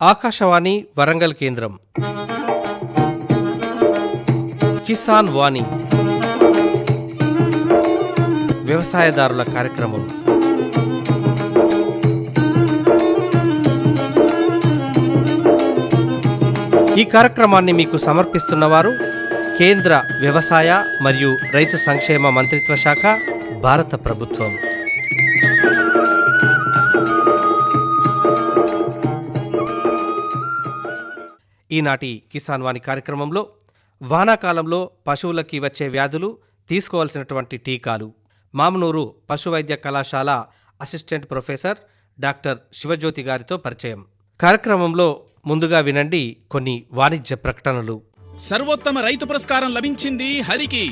ఆకాశవాణి వరంగల్ కేంద్రం కిసాన్ వాణి వ్యవసాయదారుల కార్యక్రమం. ఈ కార్యక్రమాన్ని మీకు సమర్పిస్తున్నవారు కేంద్ర వ్యవసాయ మరియు రైతు సంక్షేమ మంత్రిత్వ శాఖ, భారత ప్రభుత్వం. ఈనాటి కిసాన్ వాణి కార్యక్రమంలో వానాకాలంలో పశువులకి వచ్చే వ్యాధులు, తీసుకోవాల్సినటువంటి టీకాలు, మామునూరు పశువైద్య కళాశాల అసిస్టెంట్ ప్రొఫెసర్ డాక్టర్ శివజ్యోతి గారితో పరిచయం. కార్యక్రమంలో ముందుగా వినండి కొన్ని వాణిజ్య ప్రకటనలు. సర్వోత్తమ రైతు పురస్కారం లభించింది హరికి.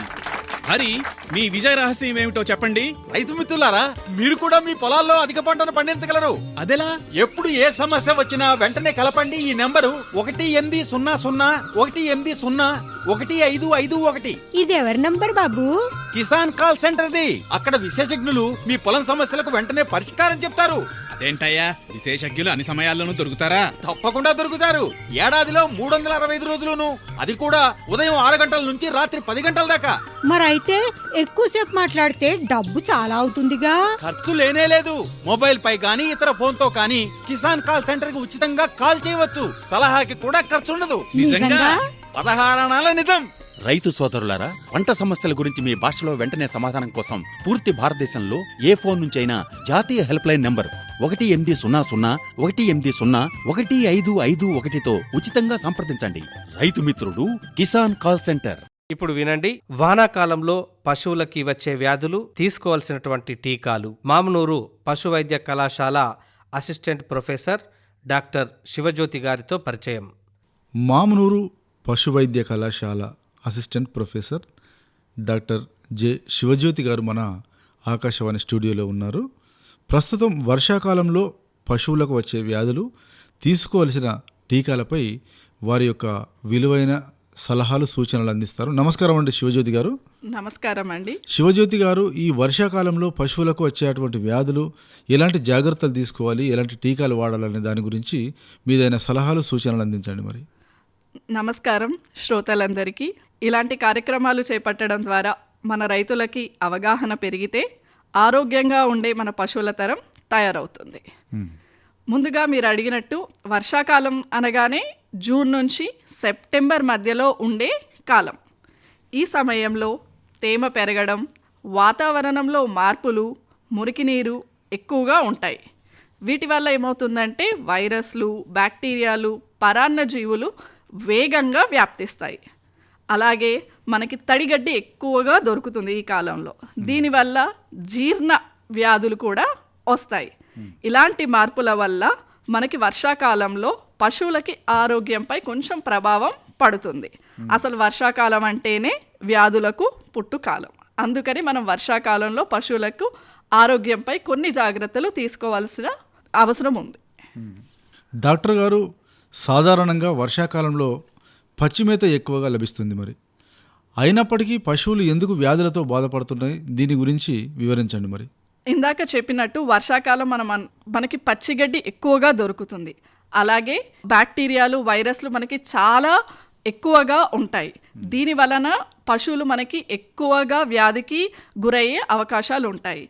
హరి, మీ విజయ రహస్యం ఏమిటో చెప్పండి. రైతు మిత్రులారా, మీరు కూడా మీ పొలాల్లో అధిక పంటను పండించగలరు. అదెలా? ఎప్పుడు ఏ సమస్య వచ్చినా వెంటనే కలపండి ఈ నెంబరు 1800-180-1551. ఇది ఎవరి నంబర్ బాబు? కిసాన్ కాల్ సెంటర్ది. అక్కడ విశేషజ్ఞులు మీ పొలం సమస్యలకు వెంటనే పరిష్కారం చెప్తారు. అదేంటయ్యా, విశేషజ్ఞులు అన్ని సమయాల్లోనూ దొరుకుతారా? తప్పకుండా దొరుకుతారు. ఏడాదిలో 365 రోజులును, అది కూడా ఉదయం 6 గంటల నుంచి రాత్రి 10 గంటల దాకా. మరైతే ఎక్కువసేపు మాట్లాడితే డబ్బు చాలా అవుతుందిగా. ఖర్చు లేనే లేదు. మొబైల్ పై గానీ ఇతర ఫోన్ తో కానీ కిసాన్ కాల్ సెంటర్ కి ఉచితంగా కాల్ చేయవచ్చు. సలహాకి కూడా ఖర్చుండదు. నిజంగా? 16 అనాల నిజం. రైతు సోదరులారా, పంట సమస్యల గురించి మీ భాషలో వెంటనే సమాధానం కోసం పూర్తి భారతదేశంలో ఏ ఫోన్ నుంచైనా జాతీయ హెల్ప్ లైన్ నంబర్ 1800-180-1551తో ఉచితంగా సంప్రదించండి. రైతు మిత్రుడు కిసాన్ కాల్ సెంటర్. ఇప్పుడు వినండి, వానాకాలంలో పశువులకి వచ్చే వ్యాధులు, తీసుకోవాల్సినటువంటి టీకాలు, మామునూరు పశువైద్య కళాశాల అసిస్టెంట్ ప్రొఫెసర్ డాక్టర్ శివజ్యోతి గారితో పరిచయం. మామునూరు పశువైద్య కళాశాల assistant professor doctor J Shivajyothi garu మన ఆకాశవాణి స్టూడియోలో ఉన్నారు. ప్రస్తుతం వర్షాకాలంలో పశువులకు వచ్చే వ్యాధులు, తీసుకోవాల్సిన టీకాలపై వారి యొక్క విలువైన సలహాలు, సూచనలు అందిస్తారు. నమస్కారం అండి శివజ్యోతి గారు. నమస్కారం అండి. శివజ్యోతి గారు, ఈ వర్షాకాలంలో పశువులకు వచ్చేటువంటి వ్యాధులు, ఎలాంటి జాగ్రత్తలు తీసుకోవాలి, ఎలాంటి టీకాలు వాడాలనే దాని గురించి మీదైన సలహాలు, సూచనలు అందించండి. మరి నమస్కారం శ్రోతలందరికీ. ఇలాంటి కార్యక్రమాలు చేపట్టడం ద్వారా మన రైతులకి అవగాహన పెరిగితే ఆరోగ్యంగా ఉండే మన పశువుల తరం తయారవుతుంది. ముందుగా మీరు అడిగినట్టు వర్షాకాలం అనగానే జూన్ నుంచి సెప్టెంబర్ మధ్యలో ఉండే కాలం. ఈ సమయంలో తేమ పెరగడం, వాతావరణంలో మార్పులు, మురికి నీరు ఎక్కువగా ఉంటాయి. వీటి వల్ల ఏమవుతుందంటే వైరస్లు, బ్యాక్టీరియాలు, పరాన్నజీవులు వేగంగా వ్యాప్తిస్తాయి. అలాగే మనకి తడిగడ్డి ఎక్కువగా దొరుకుతుంది ఈ కాలంలో. దీనివల్ల జీర్ణ వ్యాధులు కూడా వస్తాయి. ఇలాంటి మార్పుల వల్ల మనకి వర్షాకాలంలో పశువులకి ఆరోగ్యంపై కొంచెం ప్రభావం పడుతుంది. అసలు వర్షాకాలం అంటేనే వ్యాధులకు పుట్టుకాలం. అందుకని మనం వర్షాకాలంలో పశువులకు ఆరోగ్యంపై కొన్ని జాగ్రత్తలు తీసుకోవాల్సిన అవసరం ఉంది. డాక్టర్ గారు, సాధారణంగా వర్షాకాలంలో పచ్చిమేత ఎక్కువగా లభిస్తుంది. మరి అయినప్పటికీ పశువులు ఎందుకు వ్యాధులతో బాధపడుతున్నాయి, దీని గురించి వివరించండి. మరి ఇందాక చెప్పినట్టు వర్షాకాలం మనకి పచ్చిగడ్డి ఎక్కువగా దొరుకుతుంది. అలాగే బ్యాక్టీరియాలు, వైరస్లు మనకి చాలా ఎక్కువగా ఉంటాయి. దీని వలన పశువులు మనకి ఎక్కువగా వ్యాధికి గురయ్యే అవకాశాలు ఉంటాయి.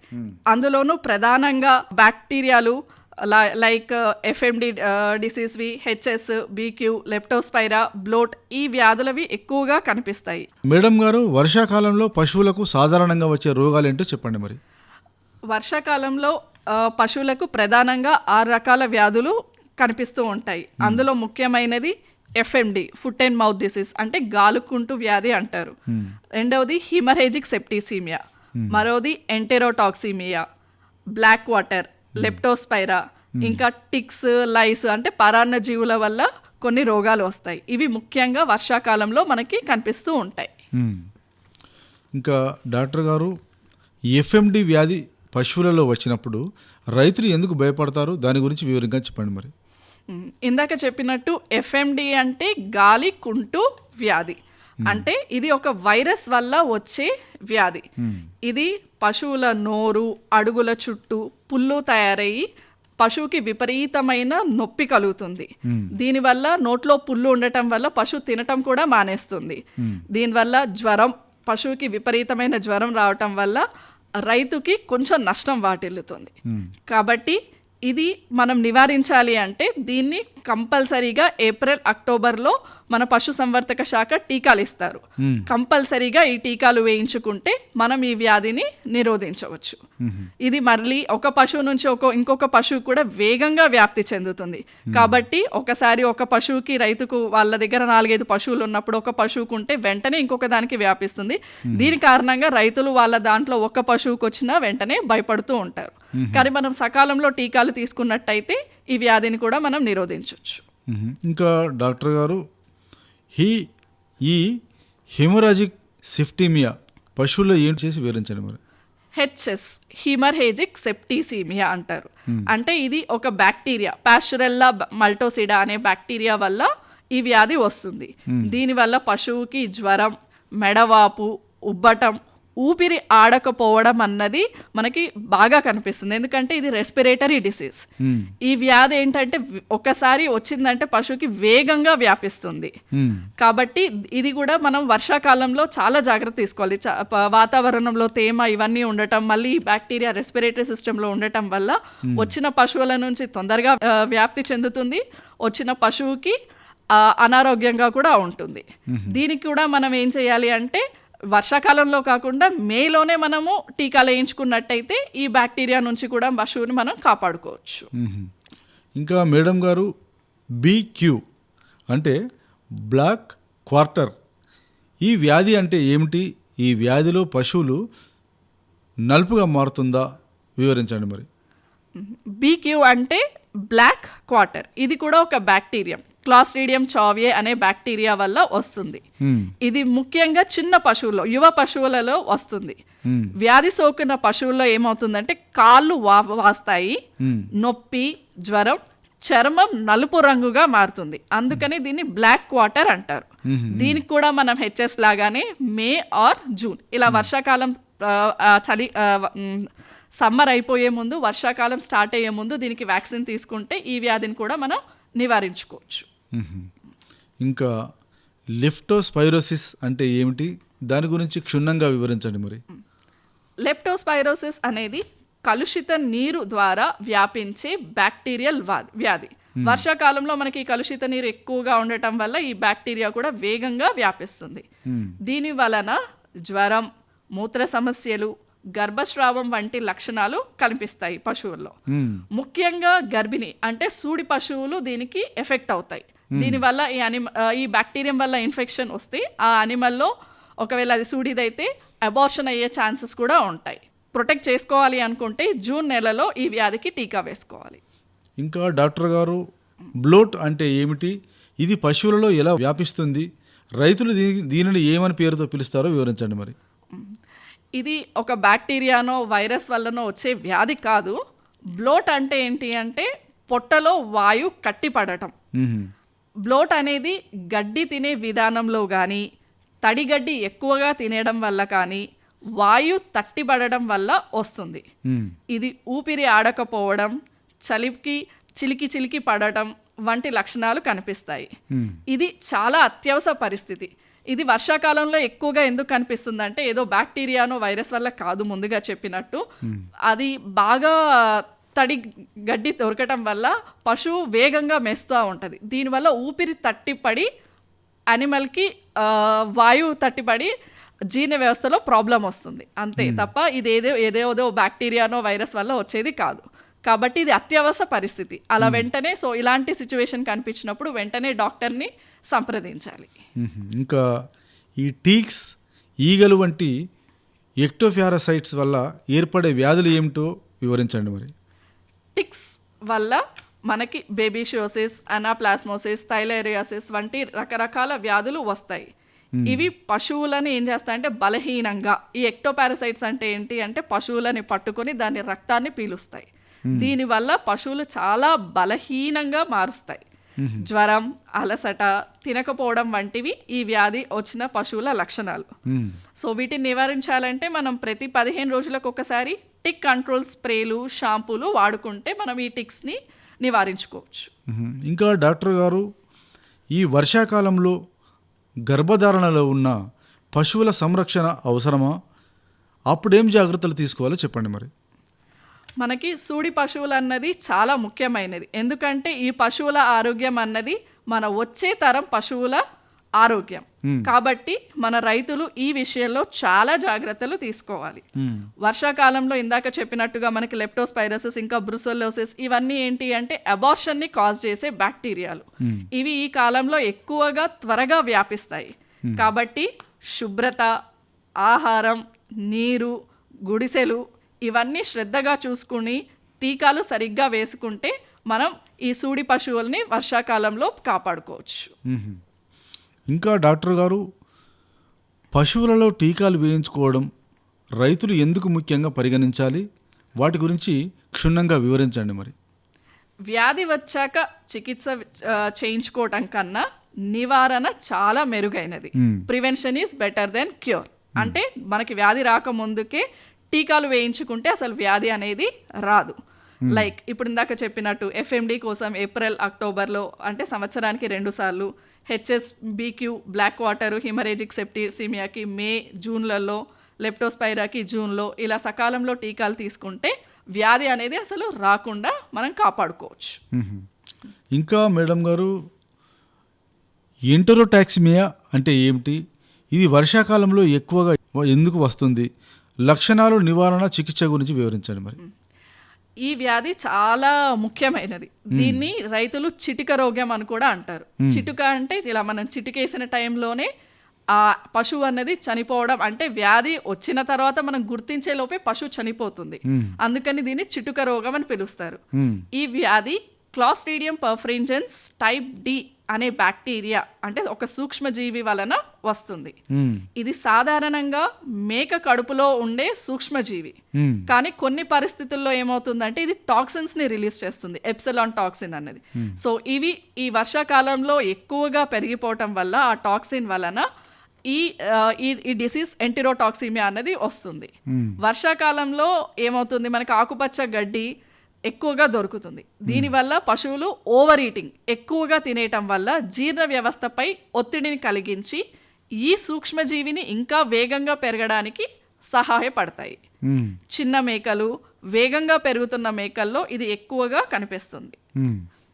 అందులోనూ ప్రధానంగా బ్యాక్టీరియాలు లైక్ ఎఫ్ఎండి డిసీజ్వి, హెచ్ఎస్, బీక్యూ, లెప్టోస్పైరా, బ్లోట్, ఈ వ్యాధులవి ఎక్కువగా కనిపిస్తాయి. మేడం గారు, వర్షాకాలంలో పశువులకు సాధారణంగా వచ్చే రోగాలు ఏంటో చెప్పండి. మరి వర్షాకాలంలో పశువులకు ప్రధానంగా 6 రకాల వ్యాధులు కనిపిస్తూ ఉంటాయి. అందులో ముఖ్యమైనది FMD, foot and mouth disease, అంటే గాలుకుంటు వ్యాధి అంటారు. రెండవది హిమరేజిక్ సెప్టిసీమియా, మరోది ఎంటెరోటాక్సిమియా, బ్లాక్ వాటర్, లెప్టోస్పైరా, ఇంకా టిక్స్, లైస్ అంటే పరాన్నజీవుల వల్ల కొన్ని రోగాలు వస్తాయి. ఇవి ముఖ్యంగా వర్షాకాలంలో మనకి కనిపిస్తూ ఉంటాయి. ఇంకా డాక్టర్ గారు, ఎఫ్ఎండి వ్యాధి పశువులలో వచ్చినప్పుడు రైతులు ఎందుకు భయపడతారు, దాని గురించి వివరంగా చెప్పండి. మరి ఇందాక చెప్పినట్టు ఎఫ్ఎండి అంటే గాలి కుంటు వ్యాధి. అంటే ఇది ఒక వైరస్ వల్ల వచ్చే వ్యాధి. ఇది పశువుల నోరు, అడుగుల చుట్టూ పుళ్ళు తయారయ్యి పశువుకి విపరీతమైన నొప్పి కలుగుతుంది. దీనివల్ల నోట్లో పుళ్ళు ఉండటం వల్ల పశువు తినటం కూడా మానేస్తుంది. దీనివల్ల జ్వరం, పశువుకి విపరీతమైన జ్వరం రావటం వల్ల రైతుకి కొంచెం నష్టం వాటిల్లుతుంది. కాబట్టి ఇది మనం నివారించాలి అంటే దీన్ని కంపల్సరీగా ఏప్రిల్ అక్టోబర్లో మన పశుసంవర్ధక శాఖ టీకాలు ఇస్తారు. కంపల్సరీగా ఈ టీకాలు వేయించుకుంటే మనం ఈ వ్యాధిని నిరోధించవచ్చు. ఇది మళ్ళీ ఒక పశువు నుంచి ఇంకొక పశువు కూడా వేగంగా వ్యాప్తి చెందుతుంది. కాబట్టి ఒకసారి ఒక పశువుకి రైతుకు వాళ్ళ దగ్గర 4-5 పశువులు ఉన్నప్పుడు ఒక పశువుకు ఉంటే వెంటనే ఇంకొక దానికి వ్యాపిస్తుంది. దీని కారణంగా రైతులు వాళ్ళ దాంట్లో ఒక పశువుకు వచ్చినా వెంటనే భయపడుతూ ఉంటారు. కానీ మనం సకాలంలో టీకాలు తీసుకున్నట్టయితే ఈ వ్యాధిని కూడా మనం నిరోధించవచ్చు. ఇంకా డాక్టర్ గారు, ఈ హెమరాజిక్ సెప్టిమియా పశువుల్లో ఏం చేసి వివరించండి మరి. హెచ్ఎస్ హిమర్హేజిక్ సెప్టిసీమియా అంటారు. అంటే ఇది ఒక బ్యాక్టీరియా, పాస్చురెల్లా మల్టోసిడా అనే బ్యాక్టీరియా వల్ల ఈ వ్యాధి వస్తుంది. దీనివల్ల పశువుకి జ్వరం, మెడవాపు, ఉబ్బటం, ఊపిరి ఆడకపోవడం అన్నది మనకి బాగా కనిపిస్తుంది. ఎందుకంటే ఇది రెస్పిరేటరీ డిసీజ్. ఈ వ్యాధి ఏంటంటే ఒకసారి వచ్చిందంటే పశువుకి వేగంగా వ్యాపిస్తుంది. కాబట్టి ఇది కూడా మనం వర్షాకాలంలో చాలా జాగ్రత్త తీసుకోవాలి. వాతావరణంలో తేమ ఇవన్నీ ఉండటం, మళ్ళీ బ్యాక్టీరియా రెస్పిరేటరీ సిస్టంలో ఉండటం వల్ల వచ్చిన పశువుల నుంచి తొందరగా వ్యాప్తి చెందుతుంది. వచ్చిన పశువుకి అనారోగ్యంగా కూడా ఉంటుంది. దీనికి కూడా మనం ఏం చేయాలి అంటే వర్షాకాలంలో కాకుండా మేలోనే మనము టీకాలు వేయించుకున్నట్టయితే ఈ బ్యాక్టీరియా నుంచి కూడా పశువుని మనం కాపాడుకోవచ్చు. ఇంకా మేడం గారు, BQ అంటే బ్లాక్ క్వార్టర్, ఈ వ్యాధి అంటే ఏమిటి? ఈ వ్యాధిలో పశువులు నలుపుగా మారుతుందా? వివరించండి మరి. BQ అంటే బ్లాక్ క్వార్టర్. ఇది కూడా ఒక బ్యాక్టీరియా, క్లాస్ట్రీడియం చావియే అనే బ్యాక్టీరియా వల్ల వస్తుంది. ఇది ముఖ్యంగా చిన్న పశువుల్లో, యువ పశువులలో వస్తుంది. వ్యాధి సోకిన పశువుల్లో ఏమవుతుందంటే కాళ్ళు వాస్తాయి, నొప్పి, జ్వరం, చర్మం నలుపు రంగుగా మారుతుంది. అందుకని దీన్ని బ్లాక్ క్వార్టర్ అంటారు. దీనికి కూడా మనం హెచ్ఎస్ లాగానే మే ఆర్ జూన్ ఇలా వర్షాకాలం చలి సమ్మర్ అయిపోయే ముందు, వర్షాకాలం స్టార్ట్ అయ్యే ముందు దీనికి వ్యాక్సిన్ తీసుకుంటే ఈ వ్యాధిని కూడా మనం నివారించుకోవచ్చు. ఇంకా లెప్టోస్పైరోసిస్ అంటే ఏమిటి? దాని గురించి క్షుణ్ణంగా వివరించండి మరి. లెప్టోస్పైరోసిస్ అనేది కలుషిత నీరు ద్వారా వ్యాపించే బ్యాక్టీరియల్ వ్యాధి. వర్షాకాలంలో మనకి కలుషిత నీరు ఎక్కువగా ఉండటం వల్ల ఈ బ్యాక్టీరియా కూడా వేగంగా వ్యాపిస్తుంది. దీని వలన జ్వరం, మూత్ర సమస్యలు, గర్భస్రావం వంటి లక్షణాలు కనిపిస్తాయి పశువుల్లో. ముఖ్యంగా గర్భిణి అంటే సూడి పశువులు దీనికి ఎఫెక్ట్ అవుతాయి. దీనివల్ల ఈ బ్యాక్టీరియం వల్ల ఇన్ఫెక్షన్ వస్తే ఆ అనిమల్లో ఒకవేళ అది సూడిదైతే అబార్షన్ అయ్యే ఛాన్సెస్ కూడా ఉంటాయి. ప్రొటెక్ట్ చేసుకోవాలి అనుకుంటే జూన్ నెలలో ఈ వ్యాధికి టీకా వేసుకోవాలి. ఇంకా డాక్టర్ గారు, బ్లోట్ అంటే ఏమిటి? ఇది పశువులలో ఎలా వ్యాపిస్తుంది? రైతులు దీనిని ఏమని పేరుతో పిలుస్తారో వివరించండి మరి. ఇది ఒక బ్యాక్టీరియానో వైరస్ వల్లనో వచ్చే వ్యాధి కాదు. బ్లోట్ అంటే ఏంటి అంటే పొట్టలో వాయు కట్టిపడటం. బ్లోట్ అనేది గడ్డి తినే విధానంలో కానీ, తడిగడ్డి ఎక్కువగా తినేయడం వల్ల కానీ, వాయు తట్టిపడడం వల్ల వస్తుంది. ఇది ఊపిరి ఆడకపోవడం, చలికి చిలికి పడటం వంటి లక్షణాలు కనిపిస్తాయి. ఇది చాలా అత్యవసర పరిస్థితి. ఇది వర్షాకాలంలో ఎక్కువగా ఎందుకు కనిపిస్తుందంటే ఏదో బ్యాక్టీరియానో వైరస్ వల్ల కాదు. ముందుగా చెప్పినట్టు అది బాగా తడి గడ్డి దొరకటం వల్ల పశువు వేగంగా మెస్తూ ఉంటుంది. దీనివల్ల ఊపిరి తట్టిపడి అనిమల్కి వాయువు తట్టిపడి జీర్ణ వ్యవస్థలో ప్రాబ్లం వస్తుంది. అంతే తప్ప ఇది ఏదేదో బ్యాక్టీరియానో వైరస్ వల్ల వచ్చేది కాదు. కాబట్టి ఇది అత్యవసర పరిస్థితి. అలా వెంటనే ఇలాంటి సిచ్యువేషన్ కనిపించినప్పుడు వెంటనే డాక్టర్ని సంప్రదించాలి. ఇంకా ఈ టీక్స్, ఈగలు వంటి ఎక్టోపారాసైట్స్ వల్ల ఏర్పడే వ్యాధులు ఏమిటో వివరించండి మరి. టిక్స్ వల్ల మనకి బేబీషియోసిస్, అనాప్లాస్మోసిస్, థైలేరియాసిస్ వంటి రకరకాల వ్యాధులు వస్తాయి. ఇవి పశువులను ఏం చేస్తాయంటే బలహీనంగా, ఈ ఎక్టోపారాసైట్స్ అంటే ఏంటి అంటే పశువులని పట్టుకొని దాని రక్తాన్ని పీలుస్తాయి. దీనివల్ల పశువులు చాలా బలహీనంగా మారుస్తాయి. జ్వరం, అలసట, తినకపోవడం వంటివి ఈ వ్యాధి వచ్చిన పశువుల లక్షణాలు. వీటిని నివారించాలంటే మనం ప్రతి 15 రోజులకు ఒకసారి టిక్ కంట్రోల్ స్ప్రేలు, షాంపూలు వాడుకుంటే మనం ఈ టిక్స్ని నివారించుకోవచ్చు. ఇంకా డాక్టర్ గారు, ఈ వర్షాకాలంలో గర్భధారణలో ఉన్న పశువుల సంరక్షణ అవసరమా? అప్పుడేం జాగ్రత్తలు తీసుకోవాలో చెప్పండి మరి. మనకి సూడి పశువులు అన్నది చాలా ముఖ్యమైనది. ఎందుకంటే ఈ పశువుల ఆరోగ్యం అన్నది మన వచ్చే తరం పశువుల ఆరోగ్యం. కాబట్టి మన రైతులు ఈ విషయంలో చాలా జాగ్రత్తలు తీసుకోవాలి. వర్షాకాలంలో ఇందాక చెప్పినట్టుగా మనకి లెప్టోస్పైరోసిస్, ఇంకా బ్రుసెల్లోసిస్, ఇవన్నీ ఏంటి అంటే అబార్షన్ని కాజ్ చేసే బ్యాక్టీరియాలు. ఇవి ఈ కాలంలో ఎక్కువగా త్వరగా వ్యాపిస్తాయి. కాబట్టి శుభ్రత, ఆహారం, నీరు, గుడిసెలు ఇవన్నీ శ్రద్ధగా చూసుకుని టీకాలు సరిగ్గా వేసుకుంటే మనం ఈ సూడి పశువుల్ని వర్షాకాలంలో కాపాడుకోవచ్చు. ఇంకా డాక్టర్ గారు, పశువులలో టీకాలు వేయించుకోవడం రైతులు ఎందుకు ముఖ్యంగా పరిగణించాలి? వాటి గురించి క్షుణ్ణంగా వివరించండి మరి. వ్యాధి వచ్చాక చికిత్స చేయించుకోవటం కన్నా నివారణ చాలా మెరుగైనది. Prevention is better than cure. అంటే మనకి వ్యాధి రాకముందుకే టీకాలు వేయించుకుంటే అసలు వ్యాధి అనేది రాదు. లైక్ ఇప్పుడు ఇందాక చెప్పినట్టు ఎఫ్ఎండి కోసం ఏప్రిల్, అక్టోబర్లో అంటే సంవత్సరానికి 2 సార్లు, హెచ్ఎస్బిక్యూ, బ్లాక్ వాటర్, హిమరేజిక్ సెప్టిసిమియాకి మే, జూన్లలో, లెప్టోస్పైరాకి జూన్లో, ఇలా సకాలంలో టీకాలు తీసుకుంటే వ్యాధి అనేది అసలు రాకుండా మనం కాపాడుకోవచ్చు. ఇంకా మేడం గారు, ఎంటెరోటాక్సిమియా అంటే ఏమిటి? ఇది వర్షాకాలంలో ఎక్కువగా ఎందుకు వస్తుంది? లక్షణాలు, నివారణ, చికిత్స గురించి వివరించండి మరి. ఈ వ్యాధి చాలా ముఖ్యమైనది. దీన్ని రైతులు చిటిక రోగం అని కూడా అంటారు. చిటుక అంటే ఇలా మనం చిటికేసిన టైంలోనే ఆ పశువు అన్నది చనిపోవడం, అంటే వ్యాధి వచ్చిన తర్వాత మనం గుర్తించే లోపే పశువు చనిపోతుంది. అందుకని దీన్ని చిటుక రోగం అని పిలుస్తారు. ఈ వ్యాధి క్లాస్ట్రీడియం పర్ఫరెన్జెన్స్ టైప్ డి అనే బ్యాక్టీరియా, అంటే ఒక సూక్ష్మజీవి వలన వస్తుంది. ఇది సాధారణంగా మేక కడుపులో ఉండే సూక్ష్మజీవి. కానీ కొన్ని పరిస్థితుల్లో ఏమవుతుందంటే ఇది టాక్సిన్స్ ని రిలీజ్ చేస్తుంది, ఎప్సిలాన్ టాక్సిన్ అన్నది. సో ఇవి ఈ వర్షాకాలంలో ఎక్కువగా పెరిగిపోవటం వల్ల ఆ టాక్సిన్ వలన ఈ డిసీజ్ ఎంటెరోటాక్సిమియా అన్నది వస్తుంది. వర్షాకాలంలో ఏమవుతుంది, మనకి ఆకుపచ్చ గడ్డి ఎక్కువగా దొరుకుతుంది. దీనివల్ల పశువులు ఓవర్ ఈటింగ్, ఎక్కువగా తినేయటం వల్ల జీర్ణ వ్యవస్థపై ఒత్తిడిని కలిగించి ఈ సూక్ష్మజీవిని ఇంకా వేగంగా పెరగడానికి సహాయపడతాయి. చిన్న మేకలు, వేగంగా పెరుగుతున్న మేకల్లో ఇది ఎక్కువగా కనిపిస్తుంది.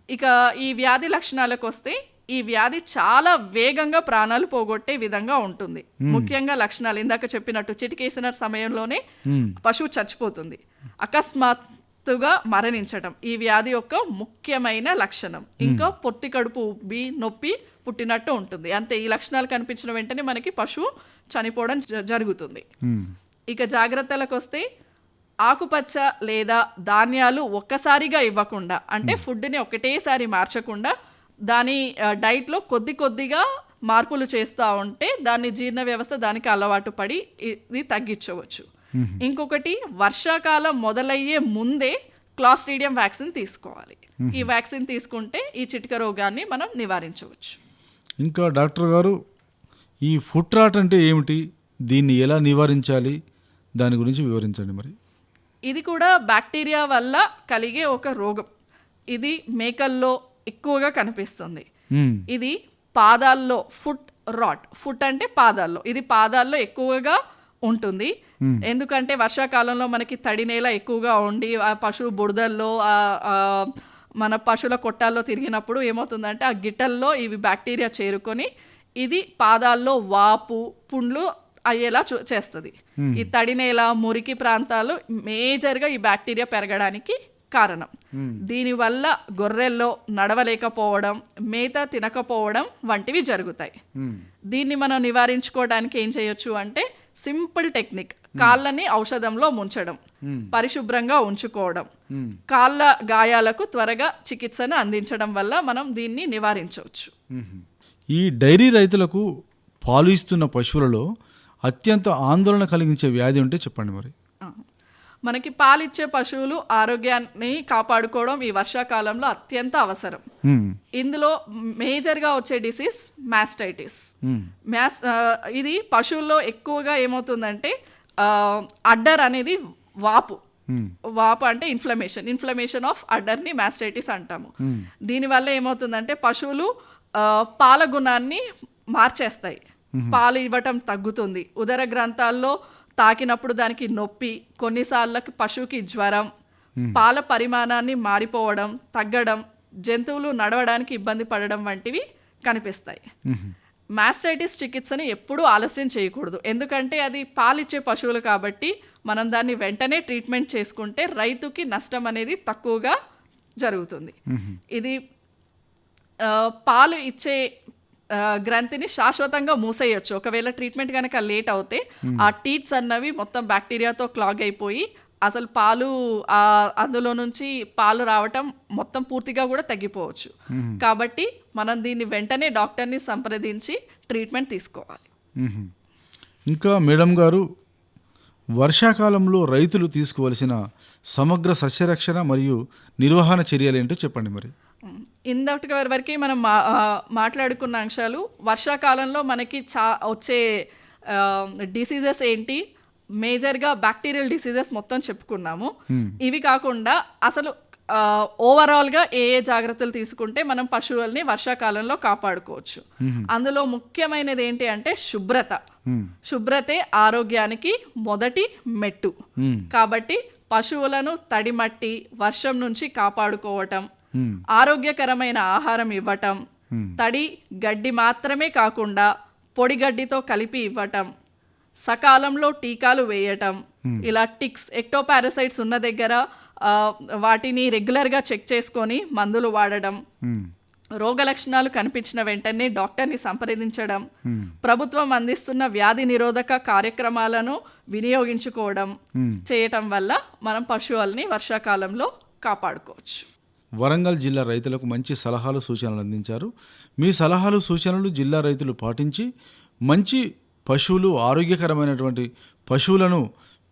ఇక ఈ వ్యాధి లక్షణాలకు వస్తే, ఈ వ్యాధి చాలా వేగంగా ప్రాణాలు పోగొట్టే విధంగా ఉంటుంది. ముఖ్యంగా లక్షణాలు ఇందాక చెప్పినట్టు చిటికేసిన సమయంలోనే పశువు చచ్చిపోతుంది, అకస్మాత్తుగా మరణించటం ఈ వ్యాధి యొక్క ముఖ్యమైన లక్షణం. ఇంకా పొత్తి కడుపు ఉబ్బి, నొప్పి పుట్టినట్టు ఉంటుంది. అంతే, ఈ లక్షణాలు కనిపించిన వెంటనే మనకి పశువు చనిపోవడం జరుగుతుంది. ఇక జాగ్రత్తలకు వస్తే, ఆకుపచ్చ లేదా ధాన్యాలు ఒక్కసారిగా ఇవ్వకుండా, అంటే ఫుడ్ని ఒకటేసారి మార్చకుండా దాని డైట్లో కొద్దిగా మార్పులు చేస్తూ ఉంటే దాని జీర్ణ వ్యవస్థ దానికి అలవాటు పడి ఇది తగ్గించవచ్చు. ఇంకొకటి, వర్షాకాలం మొదలయ్యే ముందే క్లాస్ట్రీడియం వ్యాక్సిన్ తీసుకోవాలి. ఈ వ్యాక్సిన్ తీసుకుంటే ఈ చిటిక రోగాన్ని మనం నివారించవచ్చు. ఇంకా డాక్టర్ గారు, ఈ ఫుట్ రాట్ అంటే ఏమిటి? దీన్ని ఎలా నివారించాలి? దాని గురించి వివరించండి మరి. ఇది కూడా బ్యాక్టీరియా వల్ల కలిగే ఒక రోగం. ఇది మేకల్లో ఎక్కువగా కనిపిస్తుంది. ఇది పాదాల్లో, ఫుట్ రాట్, ఫుట్ అంటే పాదాల్లో, ఇది పాదాల్లో ఎక్కువగా ఉంటుంది. ఎందుకంటే వర్షాకాలంలో మనకి తడి నేల ఎక్కువగా ఉండి ఆ పశువు బురదల్లో, మన పశువుల కొట్టాల్లో తిరిగినప్పుడు ఏమవుతుందంటే ఆ గిట్టల్లో ఇవి బ్యాక్టీరియా చేరుకొని ఇది పాదాల్లో వాపు, పుండ్లు అయ్యేలా చేస్తుంది. ఈ తడి నేల, మురికి ప్రాంతాలు మేజర్గా ఈ బ్యాక్టీరియా పెరగడానికి కారణం. దీనివల్ల గొర్రెల్లో నడవలేకపోవడం, మేత తినకపోవడం వంటివి జరుగుతాయి. దీన్ని మనం నివారించుకోవడానికి ఏం చేయొచ్చు అంటే, సింపుల్ టెక్నిక్, కాళ్ళని ఔషధంలో ముంచడం, పరిశుభ్రంగా ఉంచుకోవడం, కాళ్ళ గాయాలకు త్వరగా చికిత్సను అందించడం వల్ల మనం దీన్ని నివారించవచ్చు. ఈ డైరీ రైతులకు పాలు ఇస్తున్న పశువులలో అత్యంత ఆందోళన కలిగించే వ్యాధి ఉంటే చెప్పండి మరి. మనకి పాలిచ్చే పశువులు ఆరోగ్యాన్ని కాపాడుకోవడం ఈ వర్షాకాలంలో అత్యంత అవసరం. ఇందులో మేజర్గా వచ్చే డిసీజ్ మాస్టైటిస్. ఇది పశువుల్లో ఎక్కువగా ఏమవుతుందంటే అడ్డర్ అనేది వాపు, వాపు అంటే ఇన్ఫ్లమేషన్ ఆఫ్ అడర్ని మాస్టైటిస్ అంటాము. దీనివల్ల ఏమవుతుందంటే పశువులు పాల గుణాన్ని మార్చేస్తాయి, పాలు ఇవ్వటం తగ్గుతుంది, ఉదర గ్రంథాల్లో తాకినప్పుడు దానికి నొప్పి, కొన్నిసార్లకి పశువుకి జ్వరం, పాల పరిమాణాన్ని మారిపోవడం, తగ్గడం, జంతువులు నడవడానికి ఇబ్బంది పడడం వంటివి కనిపిస్తాయి. మాస్టైటిస్ చికిత్సని ఎప్పుడూ ఆలస్యం చేయకూడదు, ఎందుకంటే అది పాలిచ్చే పశువులు కాబట్టి మనం దాన్ని వెంటనే ట్రీట్మెంట్ చేసుకుంటే రైతుకి నష్టం అనేది తక్కువగా జరుగుతుంది. ఇది పాలు ఇచ్చే గ్రంథిని శాశ్వతంగా మూసేయచ్చు. ఒకవేళ ట్రీట్మెంట్ కనుక లేట్ అవుతే ఆ టీత్స్ అన్నవి మొత్తం బ్యాక్టీరియాతో క్లాగ్ అయిపోయి అసలు పాలు అందులో నుంచి పాలు రావటం మొత్తం పూర్తిగా కూడా తగ్గిపోవచ్చు. కాబట్టి మనం దీన్ని వెంటనే డాక్టర్ని సంప్రదించి ట్రీట్మెంట్ తీసుకోవాలి. ఇంకా మేడం గారు, వర్షాకాలంలో రైతులు తీసుకోవాల్సిన సమగ్ర సస్యరక్షణ మరియు నిర్వహణ చర్యలు ఏంటో చెప్పండి. మరి ఇంతటి వరకు మనం మాట్లాడుకున్న అంశాలు, వర్షాకాలంలో మనకి వచ్చే డిసీజెస్ ఏంటి, మేజర్గా బ్యాక్టీరియల్ డిసీజెస్ మొత్తం చెప్పుకున్నాము. ఇవి కాకుండా అసలు ఓవరాల్గా ఏ జాగ్రత్తలు తీసుకుంటే మనం పశువుల్ని వర్షాకాలంలో కాపాడుకోవచ్చు, అందులో ముఖ్యమైనది ఏంటి అంటే శుభ్రతే ఆరోగ్యానికి మొదటి మెట్టు. కాబట్టి పశువులను తడిమట్టి, వర్షం నుంచి కాపాడుకోవటం, ఆరోగ్యకరమైన ఆహారం ఇవ్వటం, తడి గడ్డి మాత్రమే కాకుండా పొడి గడ్డితో కలిపి ఇవ్వటం, సకాలంలో టీకాలు వేయటం, ఇలా టిక్స్, ఎక్టోపారసైట్స్ ఉన్న దగ్గర వాటిని రెగ్యులర్గా చెక్ చేసుకొని మందులు వాడడం, రోగ లక్షణాలు కనిపించిన వెంటనే డాక్టర్ని సంప్రదించడం, ప్రభుత్వం అందిస్తున్న వ్యాధి నిరోధక కార్యక్రమాలను వినియోగించుకోవడం చేయటం వల్ల మనం పశువుల్ని వర్షాకాలంలో కాపాడుకోవచ్చు. వరంగల్ జిల్లా రైతులకు మంచి సలహాలు సూచనలు అందించారు. మీ సలహాలు సూచనలు జిల్లా రైతులు పాటించి మంచి పశువులు, ఆరోగ్యకరమైనటువంటి పశువులను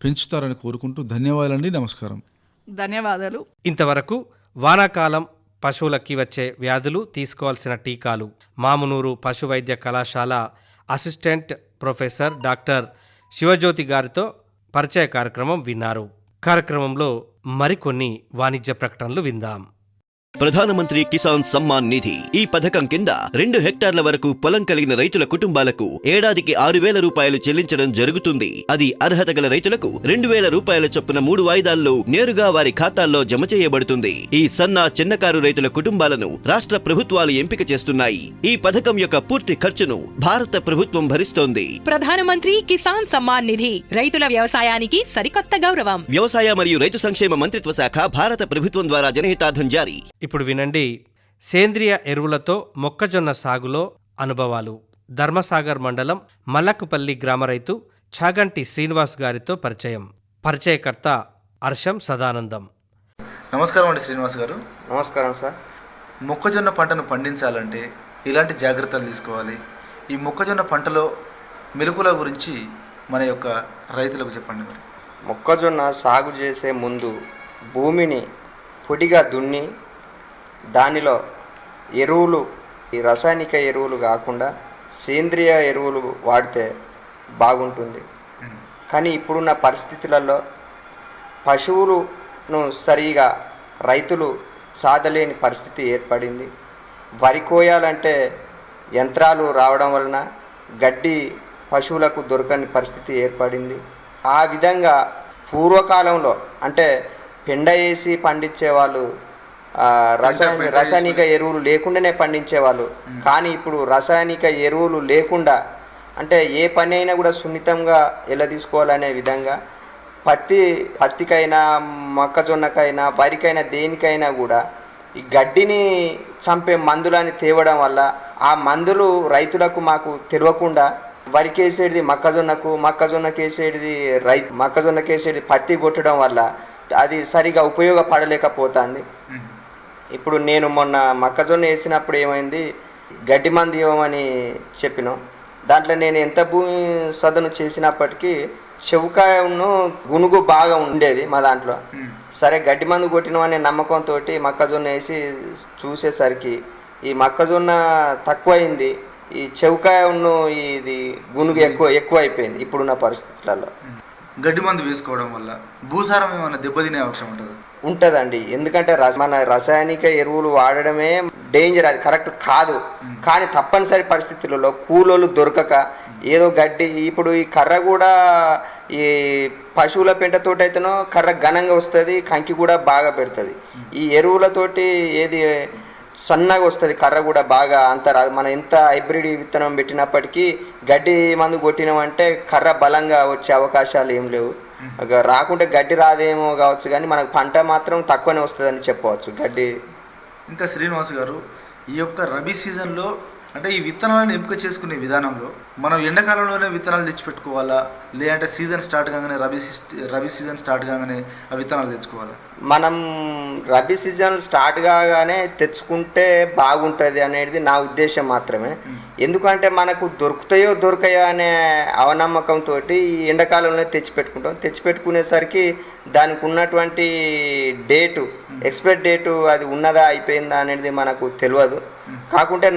పెంచుతారని కోరుకుంటూ ధన్యవాదాలండి. నమస్కారం. ధన్యవాదాలు. ఇంతవరకు వానాకాలం పశువులకి వచ్చే వ్యాధులు, తీసుకోవాల్సిన టీకాలు, మామునూరు పశు వైద్య కళాశాల అసిస్టెంట్ ప్రొఫెసర్ డాక్టర్ శివజ్యోతి గారితో పరిచయ కార్యక్రమం విన్నారు. కార్యక్రమంలో మరికొన్ని వాణిజ్య ప్రకటనలు విందాం. ప్రధానమంత్రి కిసాన్ సమ్మాన్ నిధి ఈ పథకం కింద 2 హెక్టార్ల వరకు పొలం కలిగిన రైతుల కుటుంబాలకు ఏడాదికి 6,000 రూపాయలు చెల్లించడం జరుగుతుంది. అది అర్హత గల రైతులకు 2,000 రూపాయల చొప్పున 3 వాయిదాల్లో నేరుగా వారి ఖాతాల్లో జమ చేయబడుతుంది. ఈ సన్న చిన్నకారు రైతుల కుటుంబాలను రాష్ట్ర ప్రభుత్వాలు ఎంపిక చేస్తున్నాయి. ఈ పథకం యొక్క పూర్తి ఖర్చును భారత ప్రభుత్వం భరిస్తోంది. ప్రధానమంత్రి కిసాన్ సమ్మాన్ నిధి రైతుల వ్యవసాయానికి సరికొత్త గౌరవం. వ్యవసాయ మరియు రైతు సంక్షేమ మంత్రిత్వ శాఖ, భారత ప్రభుత్వం ద్వారా జనహితార్థం జారీ. ఇప్పుడు వినండి, సేంద్రియ ఎరువులతో మొక్కజొన్న సాగులో అనుభవాలు. ధర్మసాగర్ మండలం మల్లకుపల్లి గ్రామ రైతు చాగంటి శ్రీనివాస్ గారితో పరిచయం. పరిచయకర్త హర్షం సదానందం. నమస్కారం అండి శ్రీనివాస్ గారు. నమస్కారం సార్. మొక్కజొన్న పంటను పండించాలంటే ఎలాంటి జాగ్రత్తలు తీసుకోవాలి? ఈ మొక్కజొన్న పంటలో మెలకుల గురించి మన యొక్క రైతులకు చెప్పండి. మరి మొక్కజొన్న సాగు చేసే ముందు భూమిని పొడిగా దున్ని దానిలో ఎరువులు, ఈ రసాయనిక ఎరువులు కాకుండా సేంద్రియ ఎరువులు వాడితే బాగుంటుంది. కానీ ఇప్పుడున్న పరిస్థితులలో పశువులను సరిగా రైతులు సాధలేని పరిస్థితి ఏర్పడింది. వరి కోయాలంటే యంత్రాలు రావడం వలన గడ్డి పశువులకు దొరకని పరిస్థితి ఏర్పడింది. ఆ విధంగా పూర్వకాలంలో అంటే పెండ వేసి పండించే వాళ్ళు, రసాయనిక ఎరువులు లేకుండానే పండించేవాళ్ళు. కానీ ఇప్పుడు రసాయనిక ఎరువులు లేకుండా అంటే ఏ పని అయినా కూడా సున్నితంగా ఎలా తీసుకోవాలనే విధంగా పత్తికైనా, మొక్కజొన్నకైనా, వరికైనా, దేనికైనా కూడా ఈ గడ్డిని చంపే మందులని తేవడం వల్ల ఆ మందులు రైతులకు మాకు తెలియకుండా వరికేసేది మొక్కజొన్నకు, మొక్కజొన్నకేసేది మొక్కజొన్నకేసేది పత్తి కొట్టడం వల్ల అది సరిగా ఉపయోగపడలేకపోతుంది. ఇప్పుడు నేను మొన్న మొక్కజొన్న వేసినప్పుడు ఏమైంది, గడ్డి మందు ఇవ్వమని చెప్పినాం. దాంట్లో నేను ఎంత భూమి సదను చేసినప్పటికీ చెవుకాయను గునుగు బాగా ఉండేది మా దాంట్లో. సరే గడ్డి మందు కొట్టినామనే నమ్మకంతో మొక్కజొన్న వేసి చూసేసరికి ఈ మొక్కజొన్న తక్కువైంది, ఈ చెవుకాయను ఇది గునుగు ఎక్కువ అయిపోయింది ఇప్పుడున్న పరిస్థితులలో. గడ్డి మందు వేసుకోవడం వల్ల భూసారం ఏమైనా దెబ్బతినే అవకాశం ఉంటుంది? ఉంటదండి. ఎందుకంటే మన రసాయనిక ఎరువులు వాడడమే డేంజర్, అది కరెక్ట్ కాదు. కానీ తప్పనిసరి పరిస్థితులలో కూలోళ్ళు దొరకక ఏదో గడ్డి, ఇప్పుడు ఈ కర్ర కూడా ఈ పశువుల పెంటతోటి అయితేనో కర్ర ఘనంగా వస్తుంది, కంకి కూడా బాగా పెడుతుంది. ఈ ఎరువులతోటి ఏది సన్నగా వస్తుంది, కర్ర కూడా బాగా అంత రాదు. మనం ఎంత హైబ్రిడ్ విత్తనం పెట్టినప్పటికీ గడ్డి మందు కొట్టినామంటే కర్ర బలంగా వచ్చే అవకాశాలు ఏం లేవు. రాకుంటే గడ్డి రాదేమో కావచ్చు, కానీ మనకు పంట మాత్రం తక్కువనే వస్తుందని చెప్పవచ్చు గడ్డి. ఇంకా శ్రీనివాస్ గారు, ఈ యొక్క రబీ సీజన్లో అంటే ఈ విత్తనాలను ఎంపిక చేసుకునే విధానంలో మనం ఎండాకాలంలోనే విత్తనాలు తెచ్చిపెట్టుకోవాలా, లేదంటే సీజన్ స్టార్ట్ కాగానే రబీ సీజన్ స్టార్ట్ కాగానే ఆ విత్తనాలు తెచ్చుకోవాలా? మనం రబీ సీజన్ స్టార్ట్ కాగానే తెచ్చుకుంటే బాగుంటుంది అనేది నా ఉద్దేశం మాత్రమే. ఎందుకంటే మనకు దొరుకుతాయో దొరకాయో అనే అవనమ్మకంతో ఈ ఎండాకాలంలో తెచ్చిపెట్టుకునేసరికి దానికి ఉన్నటువంటి డేటు, ఎక్స్పైర్ డేటు అది ఉన్నదా అయిపోయిందా అనేది మనకు తెలియదు. కాకుంటే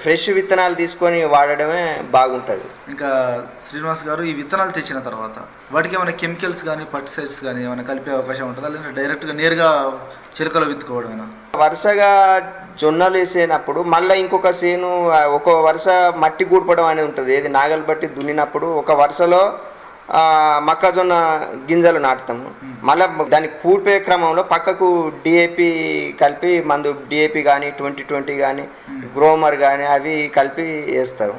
ఫ్రెష్ విత్తనాలు తీసుకొని వాడడమే బాగుంటుంది. ఇంకా శ్రీనివాస్ గారు, ఈ విత్తనాలు తెచ్చిన తర్వాత వాటికి ఏమైనా కెమికల్స్ కానీ పర్టిసైడ్స్ కానీ ఏమైనా కలిపే అవకాశం ఉంటుందా, లేదా డైరెక్ట్గా నేరుగా చిలకలో విత్తుకోవడమేనా? వరుసగా జొన్నలు వేసేటప్పుడు మళ్ళీ ఇంకొక సేను ఒక వరుస మట్టి గూడ్పడం అనేది ఉంటుంది. ఏది నాగలు బట్టి దున్నినప్పుడు ఒక వరుసలో మొక్కజొన్న గింజలు నాటుతాము. మళ్ళీ దాన్ని కూడిపోయే క్రమంలో పక్కకు డిఏపి కలిపి మందు, డిఏపి కానీ 2020 కానీ గ్రోమర్ కానీ అవి కలిపి వేస్తారు.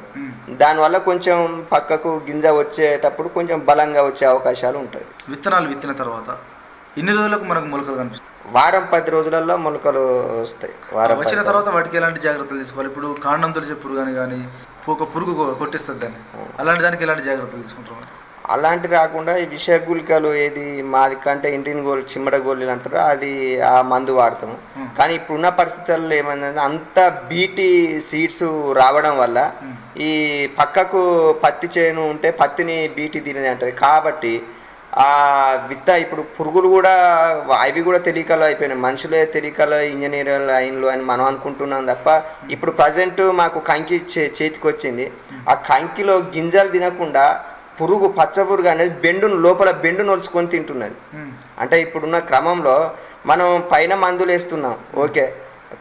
దానివల్ల కొంచెం పక్కకు గింజ వచ్చేటప్పుడు కొంచెం బలంగా వచ్చే అవకాశాలు ఉంటాయి. విత్తనాలు విత్తిన తర్వాత ఎన్ని రోజులకు మనకు మొలకలు కనిపిస్తాయి? వారం 10 రోజులలో మొలకలు వస్తాయి. వచ్చిన తర్వాత వాటికి ఎలాంటి జాగ్రత్తలు తీసుకోవాలి? ఇప్పుడు కాండం తొలిచే పురుగు కానీ ఒక పురుగు కొట్టిస్తుంది దాన్ని, అలాంటి దానికి ఎలాంటి జాగ్రత్తలు తీసుకుంటారు? అలాంటి రాకుండా ఈ విష గుళికలు ఏది మాది కంటే ఇండియన్ గోల్ చిమ్మడ గోళీలు అంటారు, అది ఆ మందు వాడతాము. కానీ ఇప్పుడున్న పరిస్థితుల్లో ఏమైందంటే అంత బీటీ సీడ్స్ రావడం వల్ల ఈ పక్కకు పత్తి చేను ఉంటే పత్తిని బీటీ తినేది అంటది. కాబట్టి ఆ ఇప్పుడు పురుగులు కూడా అవి కూడా తెలియకలు అయిపోయినాయి. మనుషులే తెలియకలు ఇంజనీర్లు అయిన్లు అని మనం అనుకుంటున్నాం తప్ప ఇప్పుడు ప్రజెంట్ మాకు కంకి చేతికి వచ్చింది. ఆ కంకిలో గింజలు తినకుండా పురుగు, పచ్చ పురుగు అనేది లోపల బెండు నొలుచుకొని తింటున్నది. అంటే ఇప్పుడున్న క్రమంలో మనం పైన మందులు వేస్తున్నాం ఓకే,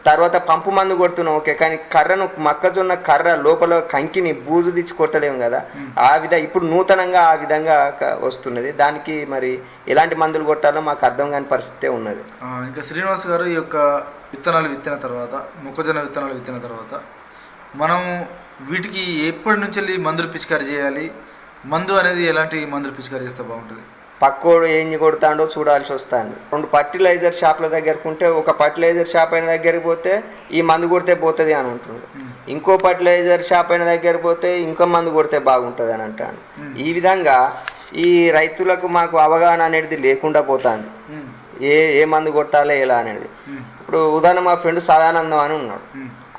తర్వాత పంపు మందు కొడుతున్నాం ఓకే, కానీ కర్రను మొక్కజొన్న కర్ర లోపల కంకిని బూజు తెచ్చి కొట్టలేము కదా. ఆ ఇప్పుడు నూతనంగా ఆ విధంగా వస్తున్నది. దానికి మరి ఎలాంటి మందులు కొట్టాలో మాకు అర్థం కాని పరిస్థితే ఉన్నది. ఇంకా శ్రీనివాస్ గారు, ఈ యొక్క విత్తనాలు విత్తిన తర్వాత, మొక్కజొన్న విత్తనాలు విత్తిన తర్వాత మనం వీటికి ఎప్పటి నుంచి మందులు పిచికారీ చేయాలి? మందు అనేది ఎలాంటి మందులు పిచికారీ చేస్తే బాగుంటుంది? పక్కోడు ఏం కొడతాడో చూడాల్సి వస్తుంది. 2 ఫర్టిలైజర్ షాప్ల దగ్గరకు ఉంటే ఒక ఫర్టిలైజర్ షాప్ అయిన దగ్గరికి పోతే ఈ మందు కొడితే పోతుంది అని అంటున్నాడు, ఇంకో ఫర్టిలైజర్ షాప్ అయిన దగ్గరికి పోతే ఇంకో మందు కొడితే బాగుంటుంది అని అంటాడు. ఈ విధంగా ఈ రైతులకు మాకు అవగాహన అనేది లేకుండా పోతుంది, ఏ మందు కొట్టాలి ఎలా అనేది. ఇప్పుడు ఉదాహరణ మా ఫ్రెండ్ సదానందం అని ఉన్నాడు,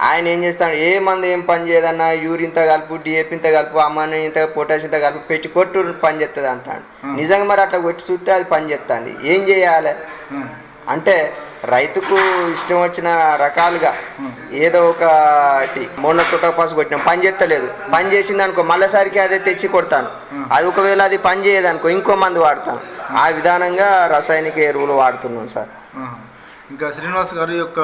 ఆయన ఏం చేస్తాడు, ఏ మందు ఏం పని చేయదన్నా యూరింత కలుపు, డిఏపి ఇంత కలుపు, అమ్మని ఇంత పొటాష్ ఇంత కలుపు పెట్టి కొట్టు పని చేస్తుంది అంటాడు. నిజంగా మరి అట్లా కొట్టి చూస్తే అది పని చేస్తుంది. ఏం చేయాలి అంటే రైతుకు ఇష్టం వచ్చిన రకాలుగా ఏదో ఒకటి మోనోక్రోటోఫాస్ కొట్టినాం పని చేస్తలేదు, పని చేసింది అనుకో మళ్ళీసారికి అదే తెచ్చి కొడతాను. అది ఒకవేళ అది పని చేయదనుకో ఇంకో మందు వాడతాను. ఆ విధానంగా రసాయనిక ఎరువులు వాడుతున్నాం సార్. ఇంకా శ్రీనివాస్ గారి యొక్క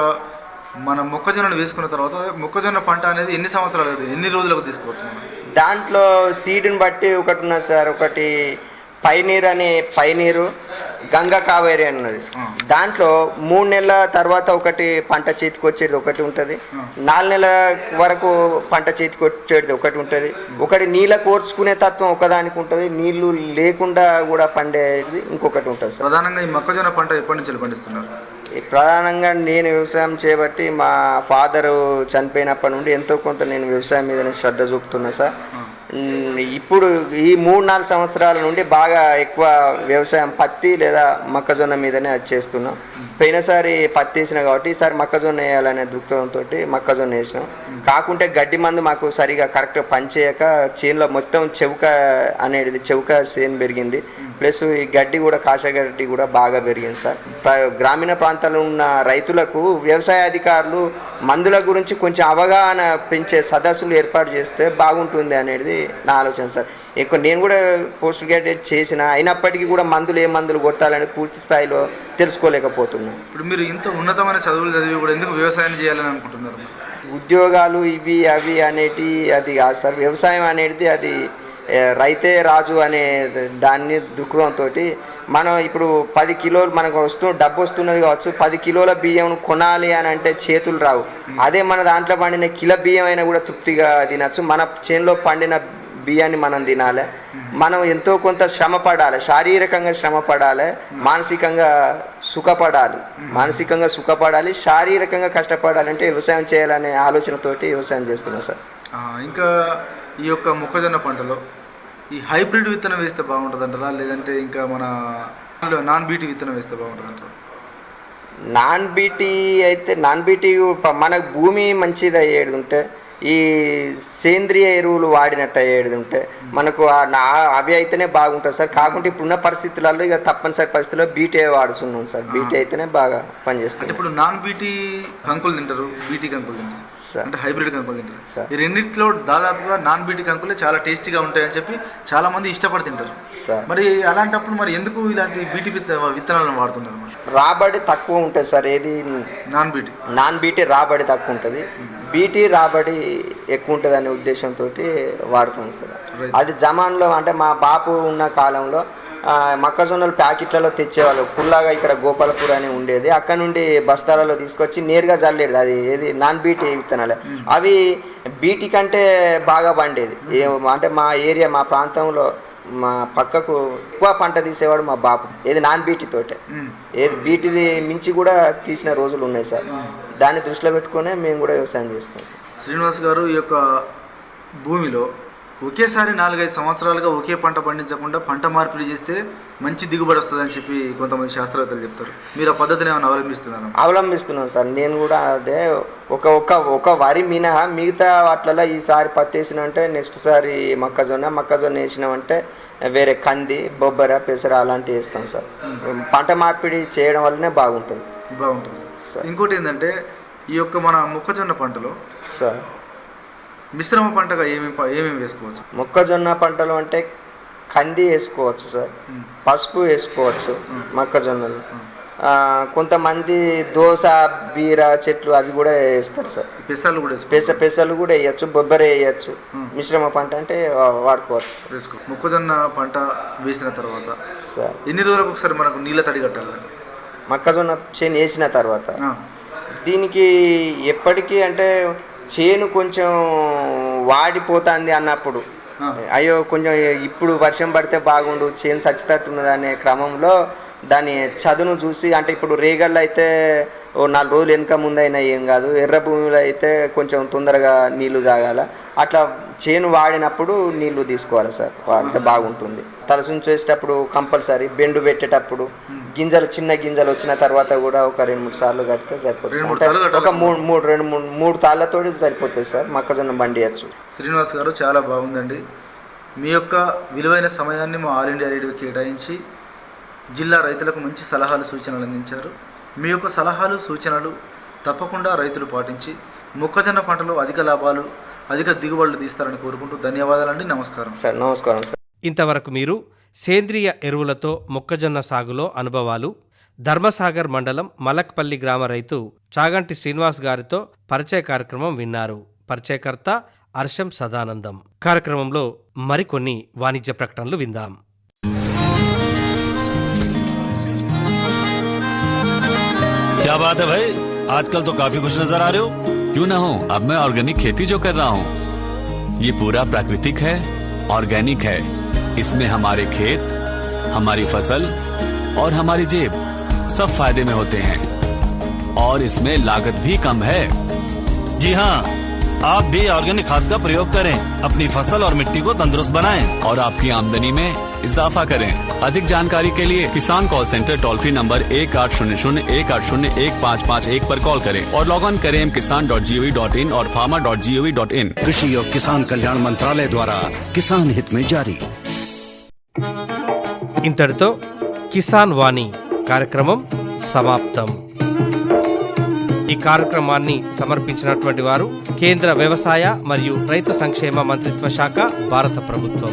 మనం మొక్కజొన్నను వేసుకున్న తర్వాత మొక్కజొన్న పంట అనేది ఎన్ని సంవత్సరాలు, ఎన్ని రోజులకు తీసుకోవచ్చు? దాంట్లో సీడ్ని బట్టి ఒకటి ఉన్నది సార్. ఒకటి పైనీరు గంగా కావేరి అని ఉన్నది. దాంట్లో 3 నెలల తర్వాత ఒకటి పంట చేతికి వచ్చేది ఒకటి ఉంటుంది, 4 నెలల వరకు పంట చేతికి వచ్చేది ఒకటి ఉంటుంది, ఒకటి నీళ్ళ కోర్చుకునే తత్వం ఒకదానికి ఉంటుంది, నీళ్లు లేకుండా కూడా పండేది ఇంకొకటి ఉంటుంది సార్. ప్రధానంగా ఈ మొక్కజొన్న పంట ఎప్పటి నుంచి పండిస్తున్నారు? ప్రధానంగా నేను వ్యవసాయం చేయబట్టి మా ఫాదరు చనిపోయినప్పటి నుండి ఎంతో కొంత నేను వ్యవసాయం మీద శ్రద్ధ చూపుతున్నా సార్. ఇప్పుడు ఈ 3-4 సంవత్సరాల నుండి బాగా ఎక్కువ వ్యవసాయం పత్తి లేదా మొక్కజొన్న మీదనే అది చేస్తున్నాం. పోయినసారి పత్తి వేసిన కాబట్టి ఈసారి మొక్కజొన్న వేయాలనే దృక్పథంతో మొక్కజొన్న వేసినాం. కాకుంటే గడ్డి మందు మాకు సరిగా కరెక్ట్గా పనిచేయక చేనులో మొత్తం చెవుక చేను పెరిగింది. ప్లస్ ఈ గడ్డి కూడా కాశగడ్డి కూడా బాగా పెరిగింది సార్. గ్రామీణ ప్రాంతాల్లో ఉన్న రైతులకు వ్యవసాయ అధికారులు మందుల గురించి కొంచెం అవగాహన పెంచే సదస్సులు ఏర్పాటు చేస్తే బాగుంటుంది అనేది నా ఆలోచన సార్. ఎక్కువ నేను కూడా పోస్ట్ గ్రాడ్యుయేట్ చేసిన అయినప్పటికీ కూడా ఏ మందులు కొట్టాలని పూర్తి స్థాయిలో తెలుసుకోలేకపోతున్నాను. ఇప్పుడు మీరు ఇంత ఉన్నతమైన చదువులు చదివి కూడా ఎందుకు వ్యవసాయం చేయాలని అనుకుంటున్నారు? ఉద్యోగాలు ఇవి అవి అనేటి అది కాదు సార్. వ్యవసాయం అనేది అది రైతే రాజు అనే దాన్ని దృక్పథంతో మనం ఇప్పుడు 10 కిలోలు మనకు డబ్బు వస్తున్నది కావచ్చు, 10 కిలోల బియ్యం కొనాలి అని అంటే చేతులు రావు. అదే మన దాంట్లో పండిన కిలో బియ్యం అయినా కూడా తృప్తిగా తినచ్చు. మన చేనులో పండిన బియ్యాన్ని మనం తినాలి. మనం ఎంతో కొంత శ్రమ పడాలి, శారీరకంగా శ్రమ పడాలి, మానసికంగా సుఖపడాలి, శారీరకంగా కష్టపడాలి. అంటే వ్యవసాయం చేయాలనే ఆలోచనతోటి వ్యవసాయం చేస్తున్నాం సార్. ఇంకా ఈ యొక్క మొక్కజొన్న పంటలో ఈ హైబ్రిడ్ విత్తనం వేస్తే బాగుంటుంది అంటారా, లేదంటే ఇంకా మన నాన్ బీటీ విత్తనం వేస్తే బాగుంటుంది అంటారా? నాన్ బీటీ మనకు భూమి మంచిది అయ్యేది ఉంటే, ఈ సేంద్రియ ఎరువులు వాడినట్టు అయ్యేది ఉంటే మనకు అవి అయితేనే బాగుంటుంది సార్. కాకుంటే ఇప్పుడున్న పరిస్థితులలో ఇక తప్పనిసరి పరిస్థితుల్లో బీటీ వాడుతున్నాం సార్. బీటీ అయితేనే బాగా పనిచేస్తుంది. ఇప్పుడు నాన్ బీటీ కంకులు తింటారు, బీటీ కంకులు తింటారు, అంటే హైబ్రిడ్ కంకులు తింటారు. ఈ రెండింటిలో దాదాపుగా నాన్ బీటీ కంకులే చాలా టేస్టీగా ఉంటాయని చెప్పి చాలా మంది ఇష్టపడి తింటారు. మరి అలాంటప్పుడు మరి ఎందుకు ఇలాంటి బీటీ విత్తనాలను వాడుతున్నారు? రాబడి తక్కువ ఉంటుంది సార్. ఏది నాన్ బీటీ రాబడి తక్కువ ఉంటుంది, బీటీ రాబడి ఎక్కువ ఉంటుంది అనే ఉద్దేశంతో వాడుతాం సార్. అది జమాన్లో అంటే మా బాపు ఉన్న కాలంలో మొక్కజొన్నలు ప్యాకెట్లలో తెచ్చేవాళ్ళు. పుల్లాగా ఇక్కడ గోపాలపూర్ అని ఉండేది, అక్కడ నుండి బస్తాలలో తీసుకొచ్చి నేరుగా చల్లేది. అది ఏది నాన్ బీటీ విత్తనాలే. అవి బీటీ కంటే బాగా పండేది. అంటే మా ప్రాంతంలో మా పక్కకు ఎక్కువ పంట తీసేవాడు మా బాపు. ఏది నాన్ బీటీ తోటే, ఏది బీటీది మించి కూడా తీసిన రోజులు ఉన్నాయి సార్. దాన్ని దృష్టిలో పెట్టుకునే మేము కూడా వ్యవసాయం చేస్తాం. శ్రీనివాస్ గారు, ఈ యొక్క భూమిలో ఒకేసారి 4-5 సంవత్సరాలుగా ఒకే పంట పండించకుండా పంట మార్పిడి చేస్తే మంచి దిగుబడి వస్తుందని చెప్పి కొంతమంది శాస్త్రవేత్తలు చెప్తారు. మీరు ఆ పద్ధతిని ఏమైనా అవలంబిస్తున్నాం సార్. నేను కూడా అదే ఒక వరి మినహా మిగతా వాటిలలో ఈసారి పత్తి వేసినంటే నెక్స్ట్ సారి మొక్కజొన్న వేసినామంటే వేరే కంది, బొబ్బర, పెసర అలాంటివి వేస్తాం సార్. పంట మార్పిడి చేయడం వల్లనే బాగుంటుంది సార్. ఇంకోటి ఏంటంటే ఈ యొక్క మన మొక్కజొన్న పంటలో సార్ మిశ్రమ పంటగా ఏమేమి వేసుకోవచ్చు? మొక్కజొన్న పంటలు అంటే కంది వేసుకోవచ్చు సార్, పసుపు వేసుకోవచ్చు మొక్కజొన్నలు. కొంతమంది దోస, బీర చెట్లు అవి కూడా వేస్తారు సార్. పెసలు కూడా వేయచ్చు, బొబ్బరే వేయచ్చు. మిశ్రమ పంట అంటే వాడుకోవచ్చు సార్. మొక్కజొన్న పంట వేసిన తర్వాత సార్ ఎన్ని రోజులకు ఒకసారి మనకు నీళ్ళ తడి కట్టాలి? మొక్కజొన్న చేను వేసిన తర్వాత దీనికి ఎప్పటికీ అంటే చేను కొంచెం వాడిపోతుంది అన్నప్పుడు, అయ్యో కొంచెం ఇప్పుడు వర్షం పడితే బాగుండు, చేను సచ్చినట్టున్నది అనే క్రమంలో దాని చదును చూసి, అంటే ఇప్పుడు రేగళ్ళు అయితే 4 రోజులు వెనుక ముందైనా ఏం కాదు, ఎర్ర భూమిలో అయితే కొంచెం తొందరగా నీళ్లు తాగాల. అట్లా చేను వాడినప్పుడు నీళ్లు తీసుకోవాలి సార్, వాడితే బాగుంటుంది. తలసుని చేసేటప్పుడు కంపల్సరీ, బెండు పెట్టేటప్పుడు చిన్న గింజలు వచ్చిన తర్వాత కూడా ఒక 2-3 సార్లు కడితే సరిపోతుంది. ఒక 2-3 తాళ్లతో సరిపోతుంది సార్. మొక్కజొన్న బండియచ్చు. శ్రీనివాస్ గారు, చాలా బాగుందండి. మీ యొక్క విలువైన సమయాన్ని మా ఆల్ ఇండియా రేడియో కేటాయించి జిల్లా రైతులకు మంచి సలహాలు, సూచనలు అందించారు. మీ యొక్క సలహాలు, సూచనలు తప్పకుండా రైతులు పాటించి మొక్కజొన్న పంటలో అధిక లాభాలు, అధిక దిగుబడులు తీస్తారని కోరుకుంటూ ధన్యవాదాలండి. నమస్కారం సార్. నమస్కారం సార్. ఇంతవరకు మీరు సేంద్రియ ఎరువులతో మొక్కజొన్న సాగులో అనుభవాలు, ధర్మసాగర్ మండలం మలక్పల్లి గ్రామ రైతు చాగంటి శ్రీనివాస్ గారితో పరిచయ కార్యక్రమం విన్నారు. పరిచయకర్త అర్షం సదానందం. కార్యక్రమంలో మరికొన్ని వాణిజ్య ప్రకటనలు విందాం. क्या बात है भाई, आजकल तो काफी खुश नजर आ रहे हो। क्यों ना हो, अब मैं ऑर्गेनिक खेती जो कर रहा हूँ ये पूरा प्राकृतिक है, ऑर्गेनिक है। इसमें हमारे खेत, हमारी फसल और हमारी जेब सब फायदे में होते हैं और इसमें लागत भी कम है। जी हाँ, आप भी ऑर्गेनिक खाद का प्रयोग करें, अपनी फसल और मिट्टी को तंदुरुस्त बनाएं और आपकी आमदनी में इजाफा करें। अधिक जानकारी के लिए किसान call centre toll free number 1800-180-1551 पर कॉल करें और लॉग ऑन करें kisan.gov.in और farmer.gov.in। कृषि और किसान कल्याण मंत्रालय द्वारा किसान हित में जारी। ఇంతటితో కిసాన్ వాణి కార్యక్రమం సమాప్తం. ఈ కార్యక్రమాన్ని సమర్పించినటువంటి వారు కేంద్ర వ్యవసాయ మరియు రైతు సంక్షేమ మంత్రిత్వ శాఖ, భారత ప్రభుత్వం.